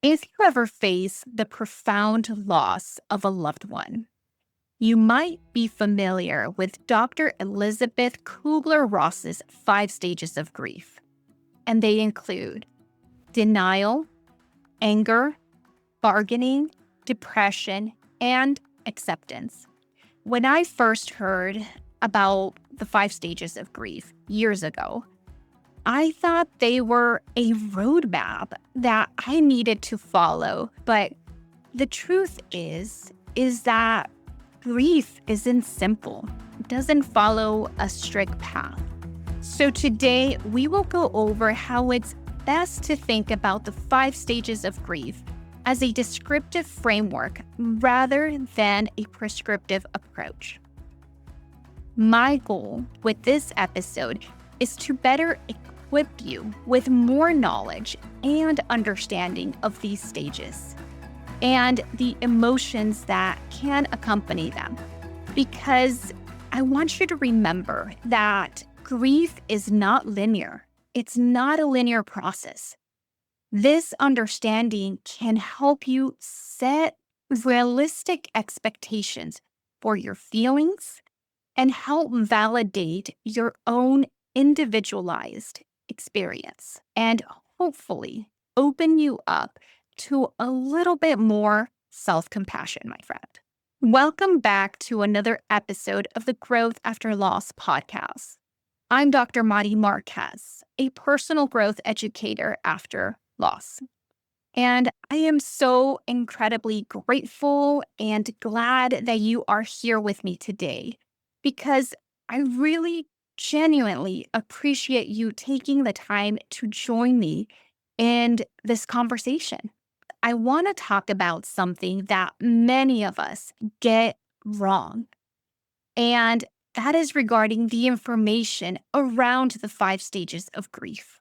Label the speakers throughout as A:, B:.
A: If you ever face the profound loss of a loved one, you might be familiar with Dr. Elizabeth Kubler-Ross's 5 stages of grief, and they include denial, anger, bargaining, depression, and acceptance. When I first heard about the 5 stages of grief years ago, I thought they were a roadmap that I needed to follow, but the truth is that grief isn't simple. It doesn't follow a strict path. So today we will go over how it's best to think about the 5 stages of grief as a descriptive framework rather than a prescriptive approach. My goal with this episode is to better equip you with more knowledge and understanding of these stages and the emotions that can accompany them. Because I want you to remember that grief is not linear. It's not a linear process. This understanding can help you set realistic expectations for your feelings and help validate your own individualized experience and hopefully open you up to a little bit more self-compassion, my friend. Welcome back to another episode of the Growth After Loss podcast. I'm Dr. Marquez, a personal growth educator after loss. And I am so incredibly grateful and glad that you are here with me today because I really genuinely appreciate you taking the time to join me in this conversation. I want to talk about something that many of us get wrong, and that is regarding the information around the 5 stages of grief.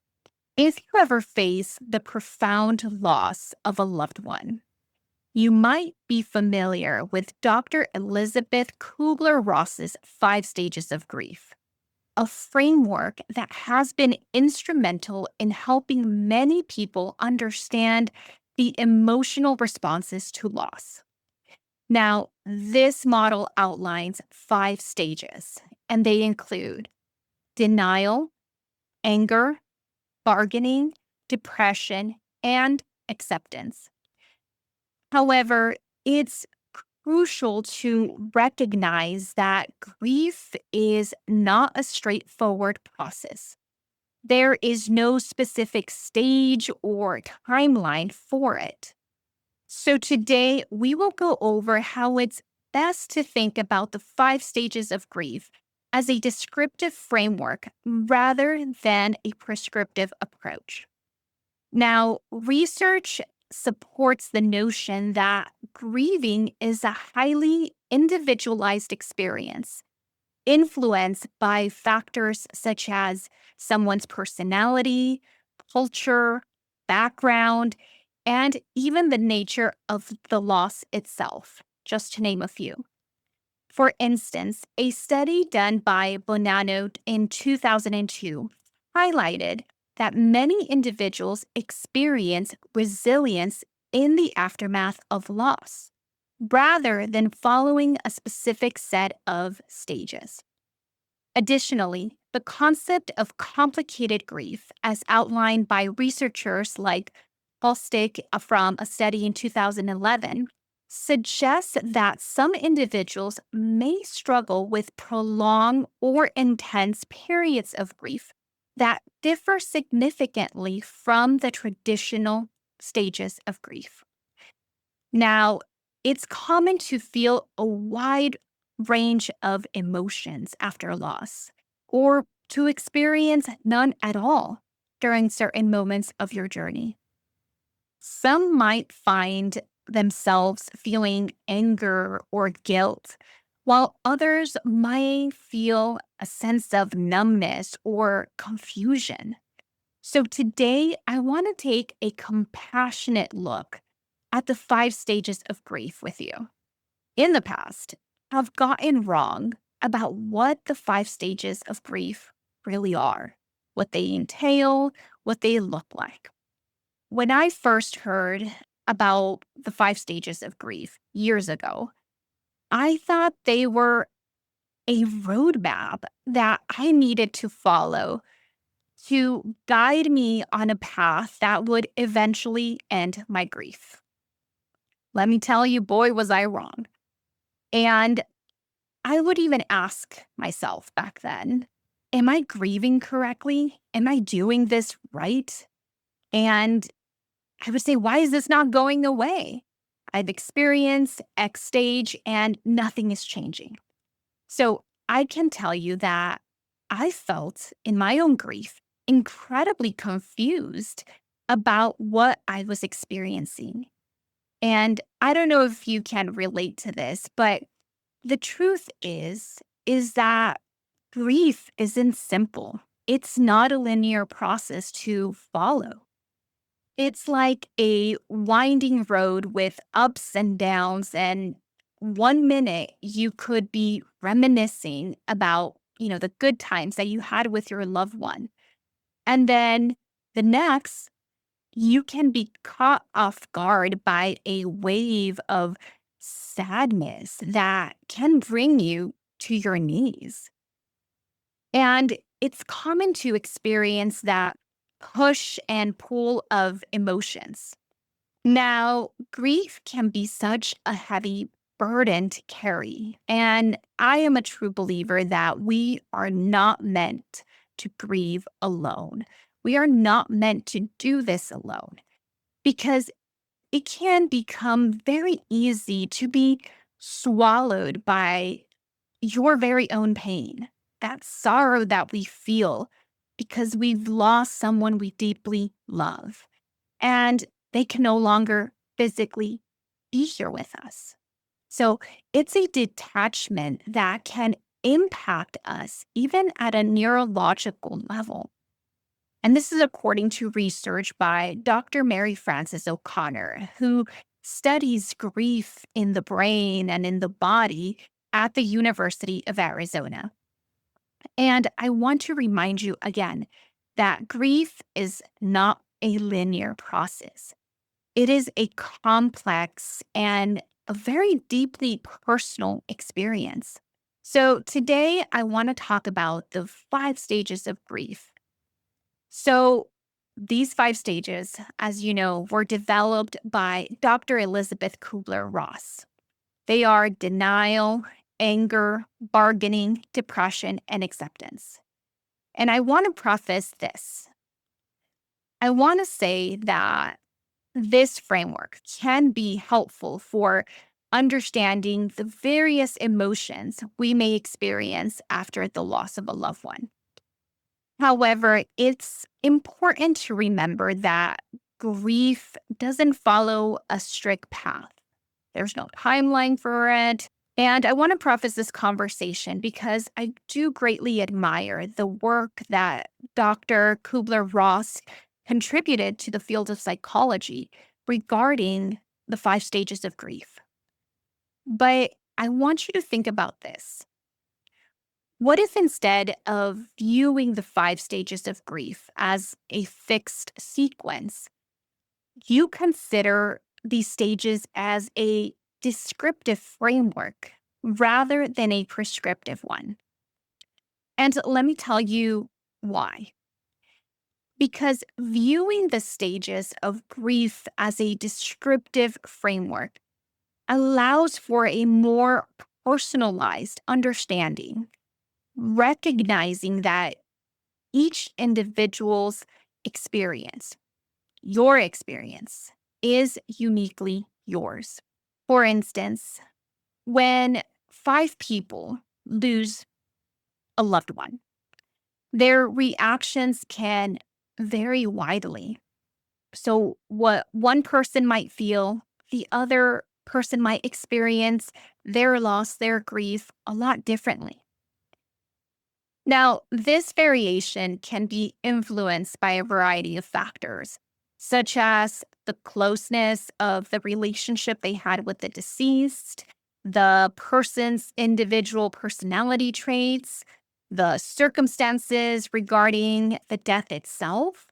A: If you ever face the profound loss of a loved one, you might be familiar with Dr. Elizabeth Kubler-Ross's 5 stages of grief, a framework that has been instrumental in helping many people understand the emotional responses to loss. Now, this model outlines 5 stages, and they include denial, anger, bargaining, depression, and acceptance. However, it's crucial to recognize that grief is not a straightforward process. There is no specific stage or timeline for it. So today we will go over how it's best to think about the 5 stages of grief as a descriptive framework rather than a prescriptive approach. Now, research supports the notion that grieving is a highly individualized experience, influenced by factors such as someone's personality, culture, background, and even the nature of the loss itself, just to name a few. For instance, a study done by Bonanno in 2002 highlighted that many individuals experience resilience in the aftermath of loss, rather than following a specific set of stages. Additionally, the concept of complicated grief, as outlined by researchers like Halstick from a study in 2011, suggests that some individuals may struggle with prolonged or intense periods of grief that differ significantly from the traditional stages of grief. Now, it's common to feel a wide range of emotions after loss, or to experience none at all during certain moments of your journey. Some might find themselves feeling anger or guilt, while others might feel a sense of numbness or confusion. So today, I want to take a compassionate look at the 5 stages of grief with you. In the past, I've gotten wrong about what the 5 stages of grief really are, what they entail, what they look like. When I first heard about the 5 stages of grief years ago, I thought they were a roadmap that I needed to follow to guide me on a path that would eventually end my grief. Let me tell you, boy, was I wrong. And I would even ask myself back then, am I grieving correctly? Am I doing this right? And I would say, why is this not going away? I've experienced X stage and nothing is changing. So I can tell you that I felt in my own grief incredibly confused about what I was experiencing. And I don't know if you can relate to this, but the truth is that grief isn't simple. It's not a linear process to follow. It's like a winding road with ups and downs. And one minute you could be reminiscing about, the good times that you had with your loved one. And then the next, you can be caught off guard by a wave of sadness that can bring you to your knees. And it's common to experience that push and pull of emotions. Now, grief can be such a heavy burden to carry. And I am a true believer that we are not meant to grieve alone. We are not meant to do this alone because it can become very easy to be swallowed by your very own pain, that sorrow that we feel because we've lost someone we deeply love and they can no longer physically be here with us. So it's a detachment that can impact us even at a neurological level. And this is according to research by Dr. Mary Frances O'Connor, who studies grief in the brain and in the body at the University of Arizona. And I want to remind you again that grief is not a linear process. It is a complex and a very deeply personal experience. So today I want to talk about the 5 stages of grief. So these 5 stages, as you know, were developed by Dr. Elizabeth Kubler-Ross. They are denial, anger, bargaining, depression, and acceptance. And I want to preface this. I want to say that this framework can be helpful for understanding the various emotions we may experience after the loss of a loved one. However, it's important to remember that grief doesn't follow a strict path. There's no timeline for it. And I want to preface this conversation because I do greatly admire the work that Dr. Kubler-Ross contributed to the field of psychology regarding the 5 stages of grief. But I want you to think about this. What if instead of viewing the 5 stages of grief as a fixed sequence, you consider these stages as a descriptive framework rather than a prescriptive one? And let me tell you why. Because viewing the stages of grief as a descriptive framework allows for a more personalized understanding, recognizing that each individual's experience, your experience, is uniquely yours. For instance, when 5 people lose a loved one, their reactions can vary widely. So, what one person might feel, the other person might experience their loss, their grief a lot differently. Now, this variation can be influenced by a variety of factors, such as the closeness of the relationship they had with the deceased, the person's individual personality traits, the circumstances regarding the death itself,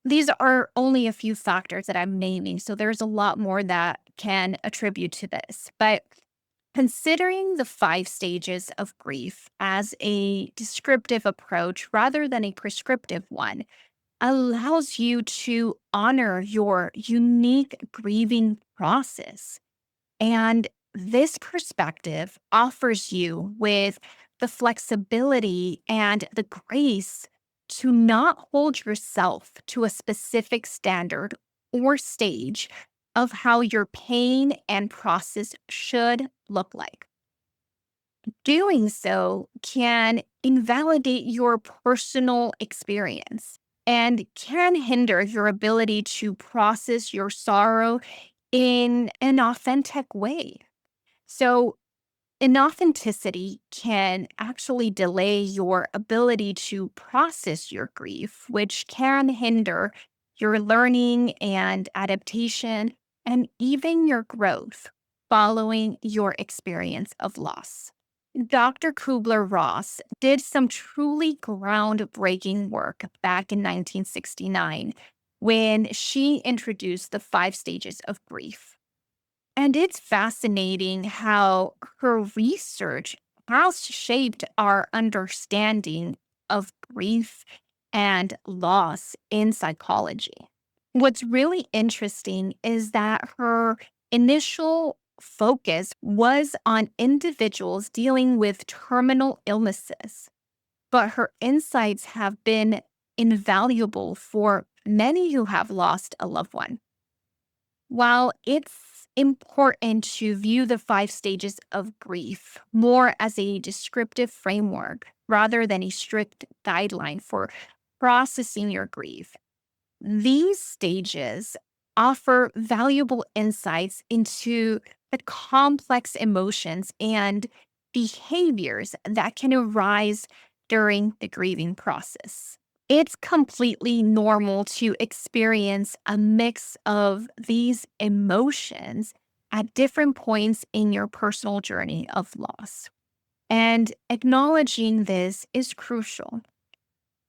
A: These are only a few factors that I'm naming, so there's a lot more that can attribute to this. But considering the 5 stages of grief as a descriptive approach rather than a prescriptive one allows you to honor your unique grieving process. And this perspective offers you with the flexibility and the grace to not hold yourself to a specific standard or stage of how your pain and process should look like. Doing so can invalidate your personal experience and can hinder your ability to process your sorrow in an authentic way. So, inauthenticity can actually delay your ability to process your grief, which can hinder your learning and adaptation and even your growth following your experience of loss. Dr. Kubler Ross did some truly groundbreaking work back in 1969 when she introduced the 5 stages of grief. And it's fascinating how her research has shaped our understanding of grief and loss in psychology. What's really interesting is that her initial focus was on individuals dealing with terminal illnesses, but her insights have been invaluable for many who have lost a loved one. While it's important to view the 5 stages of grief more as a descriptive framework rather than a strict guideline for processing your grief, these stages offer valuable insights into the complex emotions and behaviors that can arise during the grieving process. It's completely normal to experience a mix of these emotions at different points in your personal journey of loss. And acknowledging this is crucial.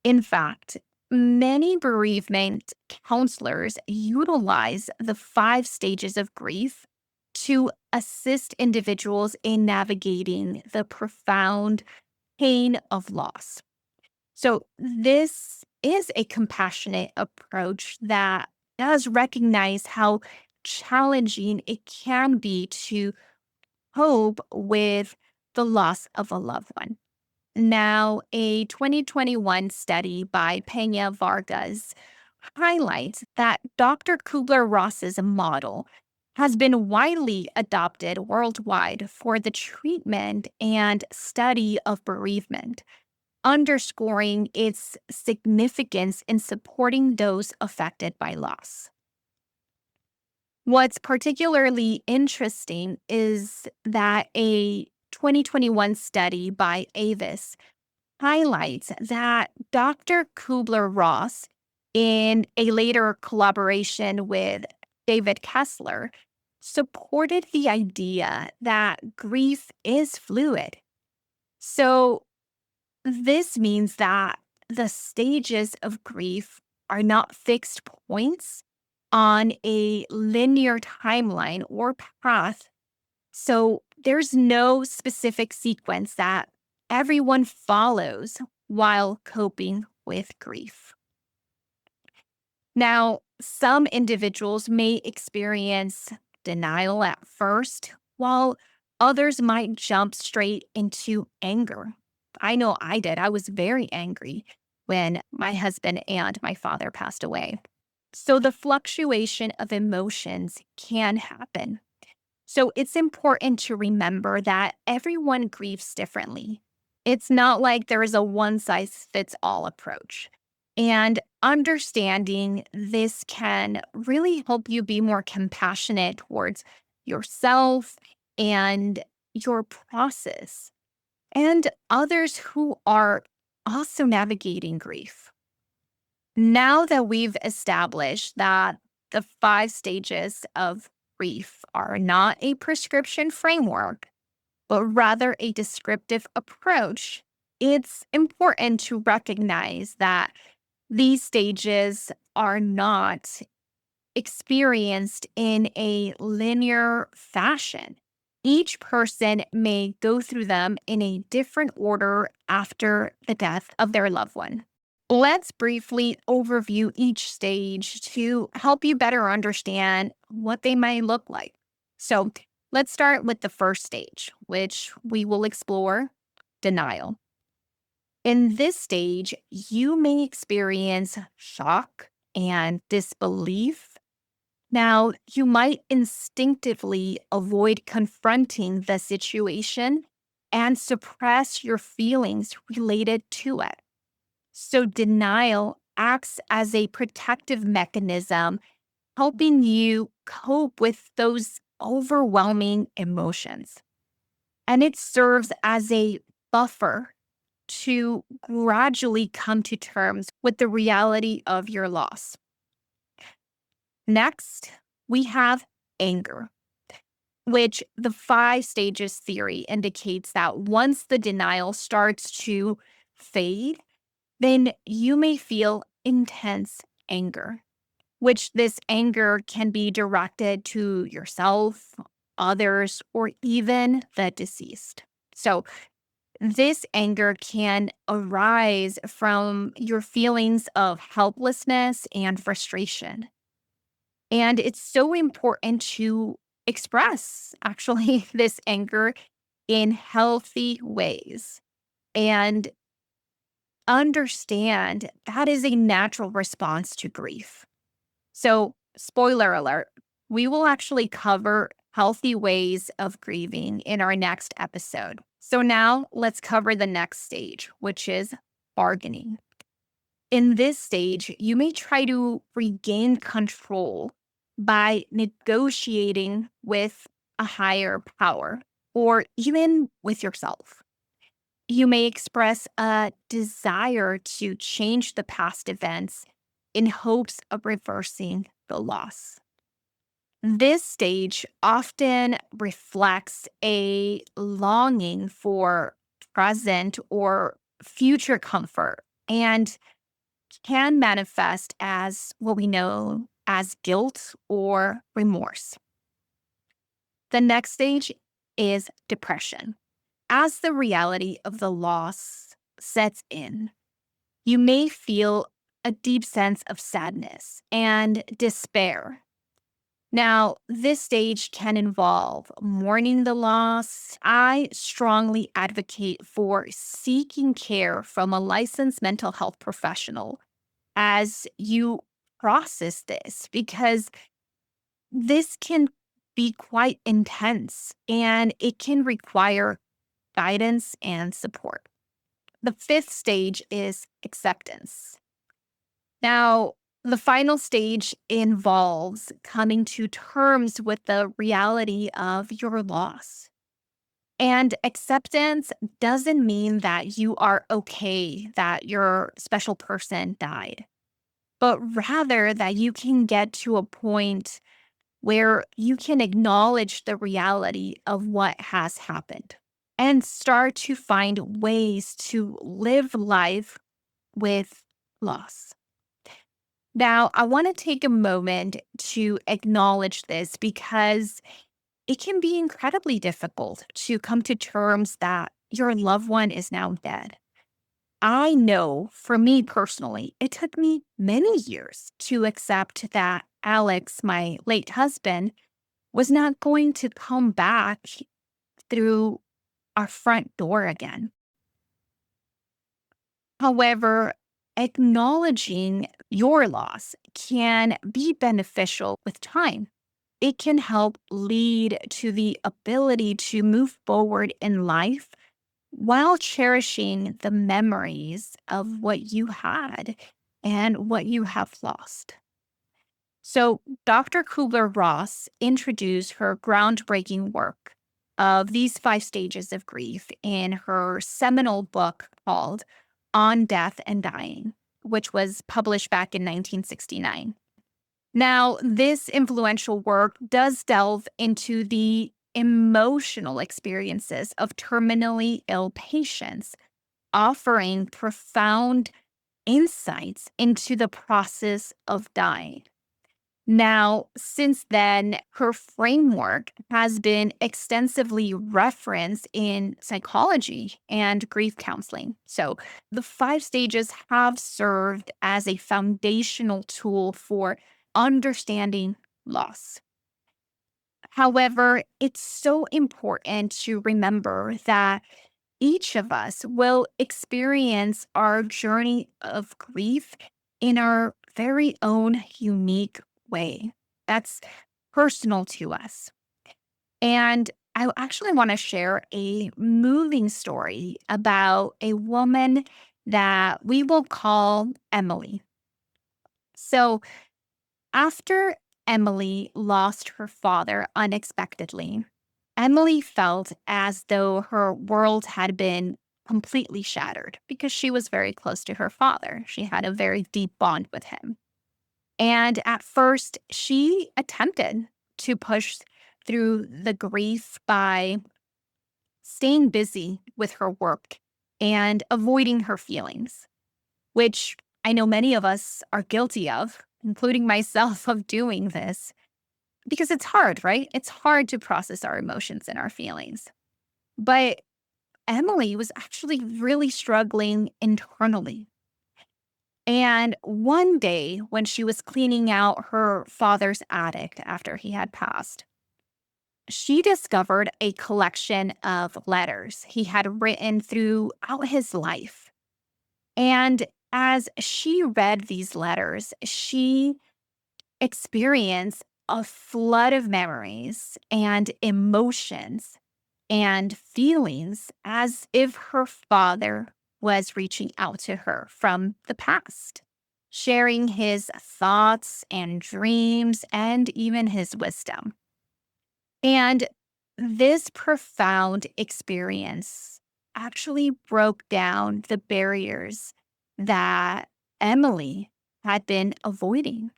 A: In fact, many bereavement counselors utilize the 5 stages of grief to assist individuals in navigating the profound pain of loss. So, this is a compassionate approach that does recognize how challenging it can be to cope with the loss of a loved one. Now, a 2021 study by Pena Vargas highlights that Dr. Kubler Ross's model has been widely adopted worldwide for the treatment and study of bereavement, underscoring its significance in supporting those affected by loss. What's particularly interesting is that a 2021 study by Avis highlights that Dr. Kubler Ross, in a later collaboration with David Kessler, supported the idea that grief is fluid. So, this means that the stages of grief are not fixed points on a linear timeline or path. So there's no specific sequence that everyone follows while coping with grief. Now, some individuals may experience denial at first, while others might jump straight into anger. I know I did. I was very angry when my husband and my father passed away. So the fluctuation of emotions can happen. So it's important to remember that everyone grieves differently. It's not like there is a one size fits all approach. And understanding this can really help you be more compassionate towards yourself and your process and others who are also navigating grief. Now that we've established that the 5 stages of grief are not a prescription framework, but rather a descriptive approach, it's important to recognize that these stages are not experienced in a linear fashion. Each person may go through them in a different order after the death of their loved one. Let's briefly overview each stage to help you better understand what they might look like. So, let's start with the first stage, which we will explore denial. In this stage, you may experience shock and disbelief. Now, you might instinctively avoid confronting the situation and suppress your feelings related to it. So, denial acts as a protective mechanism, helping you cope with those overwhelming emotions. And it serves as a buffer to gradually come to terms with the reality of your loss. Next, we have anger, which the five stages theory indicates that once the denial starts to fade, then you may feel intense anger, which this anger can be directed to yourself, others, or even the deceased. So, this anger can arise from your feelings of helplessness and frustration. And it's so important to express actually this anger in healthy ways and understand that is a natural response to grief. So, spoiler alert, we will actually cover healthy ways of grieving in our next episode. So, now let's cover the next stage, which is bargaining. In this stage, you may try to regain control by negotiating with a higher power or even with yourself. You may express a desire to change the past events in hopes of reversing the loss. This stage often reflects a longing for present or future comfort and can manifest as what we know as guilt or remorse. The next stage is depression. As the reality of the loss sets in, you may feel a deep sense of sadness and despair. Now, this stage can involve mourning the loss. I strongly advocate for seeking care from a licensed mental health professional as you process this, because this can be quite intense and it can require guidance and support. The fifth stage is acceptance. Now, the final stage involves coming to terms with the reality of your loss. And acceptance doesn't mean that you are okay that your special person died, but rather that you can get to a point where you can acknowledge the reality of what has happened and start to find ways to live life with loss. Now, I want to take a moment to acknowledge this because it can be incredibly difficult to come to terms that your loved one is now dead. I know for me personally, it took me many years to accept that Alex, my late husband, was not going to come back through our front door again. However, acknowledging your loss can be beneficial with time. It can help lead to the ability to move forward in life while cherishing the memories of what you had and what you have lost. So, Dr. Kubler Ross introduced her groundbreaking work of these five stages of grief in her seminal book called On Death and Dying, which was published back in 1969. Now, this influential work does delve into the emotional experiences of terminally ill patients, offering profound insights into the process of dying. Now, since then, her framework has been extensively referenced in psychology and grief counseling. So, the five stages have served as a foundational tool for understanding loss. However, it's so important to remember that each of us will experience our journey of grief in our very own unique way. That's personal to us. And I actually want to share a moving story about a woman that we will call Emily. So, after Emily lost her father unexpectedly, Emily felt as though her world had been completely shattered because she was very close to her father. She had a very deep bond with him. And at first, she attempted to push through the grief by staying busy with her work and avoiding her feelings, which I know many of us are guilty of, including myself, of doing this because it's hard, right? It's hard to process our emotions and our feelings. But Emily was actually really struggling internally. And one day, when she was cleaning out her father's attic after he had passed, she discovered a collection of letters he had written throughout his life. And as she read these letters, she experienced a flood of memories and emotions and feelings as if her father was reaching out to her from the past, sharing his thoughts and dreams and even his wisdom. And this profound experience actually broke down the barriers that Emily had been avoiding.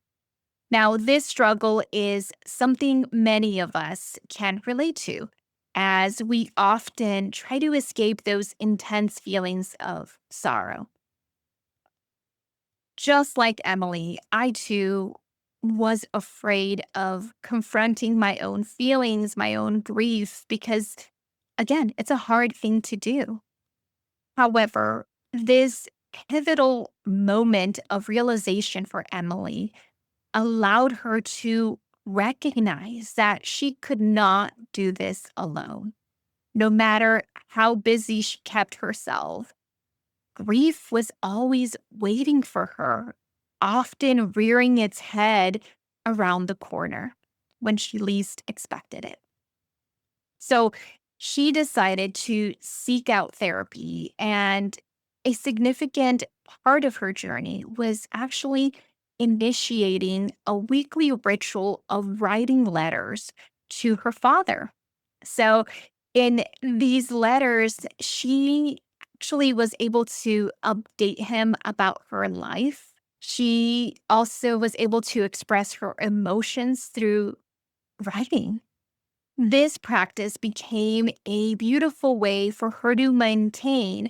A: Now, this struggle is something many of us can relate to, as we often try to escape those intense feelings of sorrow. Just like Emily, I too was afraid of confronting my own feelings, my own grief, because again, it's a hard thing to do. However, this pivotal moment of realization for Emily allowed her to recognize that she could not do this alone. No matter how busy she kept herself, grief was always waiting for her, often rearing its head around the corner when she least expected it. So she decided to seek out therapy, and a significant part of her journey was actually initiating a weekly ritual of writing letters to her father. So, in these letters, she actually was able to update him about her life. She also was able to express her emotions through writing. This practice became a beautiful way for her to maintain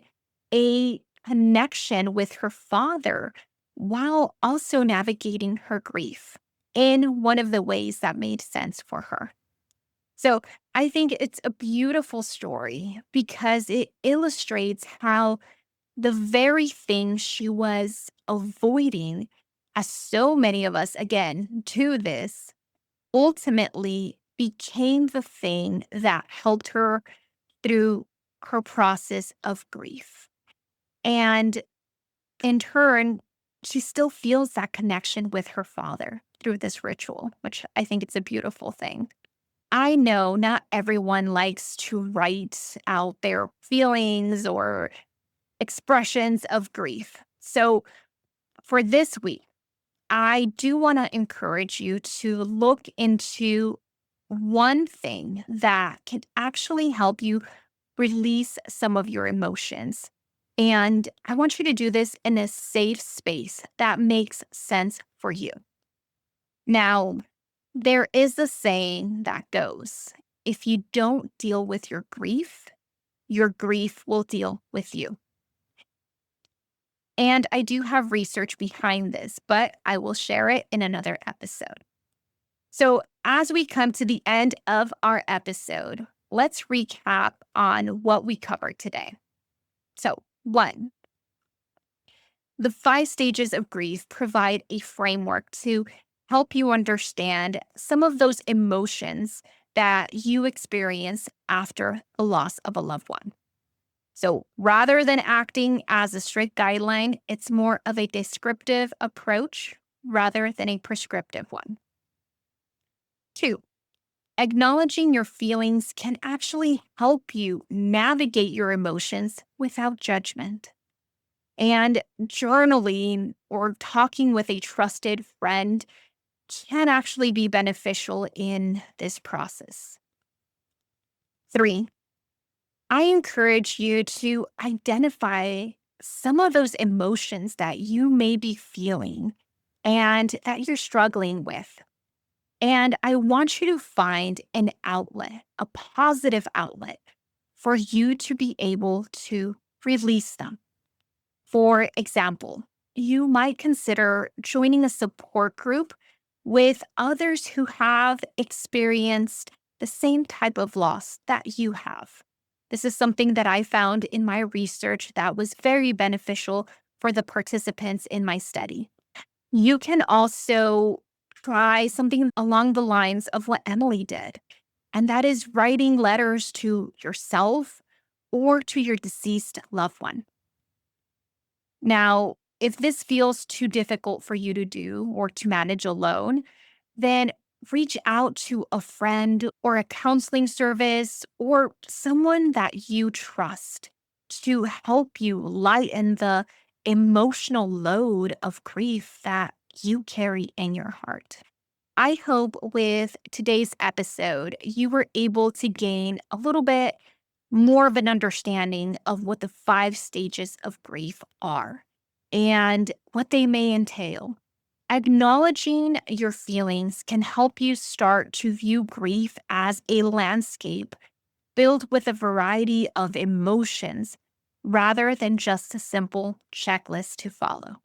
A: a connection with her father while also navigating her grief in one of the ways that made sense for her. So I think it's a beautiful story because it illustrates how the very thing she was avoiding, as so many of us, again, do this, ultimately became the thing that helped her through her process of grief. And in turn, she still feels that connection with her father through this ritual, which I think it's a beautiful thing. I know not everyone likes to write out their feelings or expressions of grief. So for this week, I do want to encourage you to look into one thing that can actually help you release some of your emotions. And I want you to do this in a safe space that makes sense for you. Now, there is a saying that goes, if you don't deal with your grief will deal with you. And I do have research behind this, but I will share it in another episode. So, as we come to the end of our episode, let's recap on what we covered today. So, one, the 5 stages of grief provide a framework to help you understand some of those emotions that you experience after the loss of a loved one. So rather than acting as a strict guideline, it's more of a descriptive approach rather than a prescriptive one. Two, acknowledging your feelings can actually help you navigate your emotions without judgment. And journaling or talking with a trusted friend can actually be beneficial in this process. Three, I encourage you to identify some of those emotions that you may be feeling and that you're struggling with. And I want you to find an outlet, a positive outlet for you to be able to release them. For example, you might consider joining a support group with others who have experienced the same type of loss that you have. This is something that I found in my research that was very beneficial for the participants in my study. You can also try something along the lines of what Emily did, and that is writing letters to yourself or to your deceased loved one. Now, if this feels too difficult for you to do or to manage alone, then reach out to a friend or a counseling service or someone that you trust to help you lighten the emotional load of grief that you carry in your heart. I hope with today's episode, you were able to gain a little bit more of an understanding of what the 5 stages of grief are and what they may entail. Acknowledging your feelings can help you start to view grief as a landscape filled with a variety of emotions rather than just a simple checklist to follow.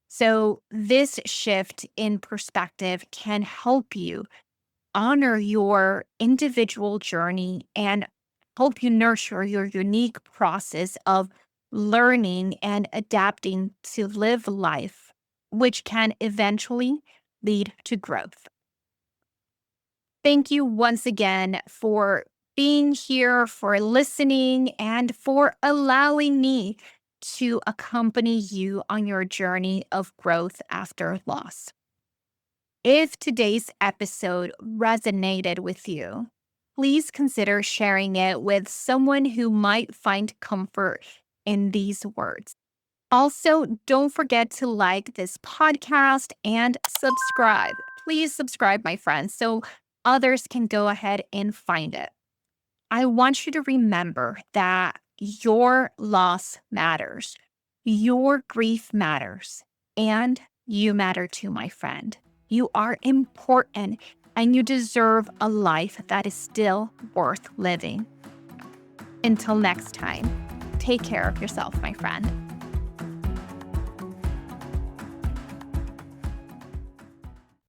A: So, this shift in perspective can help you honor your individual journey and help you nurture your unique process of learning and adapting to live life, which can eventually lead to growth. Thank you once again for being here, for listening, and for allowing me to accompany you on your journey of growth after loss. If today's episode resonated with you, please consider sharing it with someone who might find comfort in these words. Also, don't forget to like this podcast and subscribe. Please subscribe, my friends, so others can go ahead and find it. I want you to remember that your loss matters, your grief matters, and you matter too, my friend. You are important and you deserve a life that is still worth living. Until next time, take care of yourself, my friend.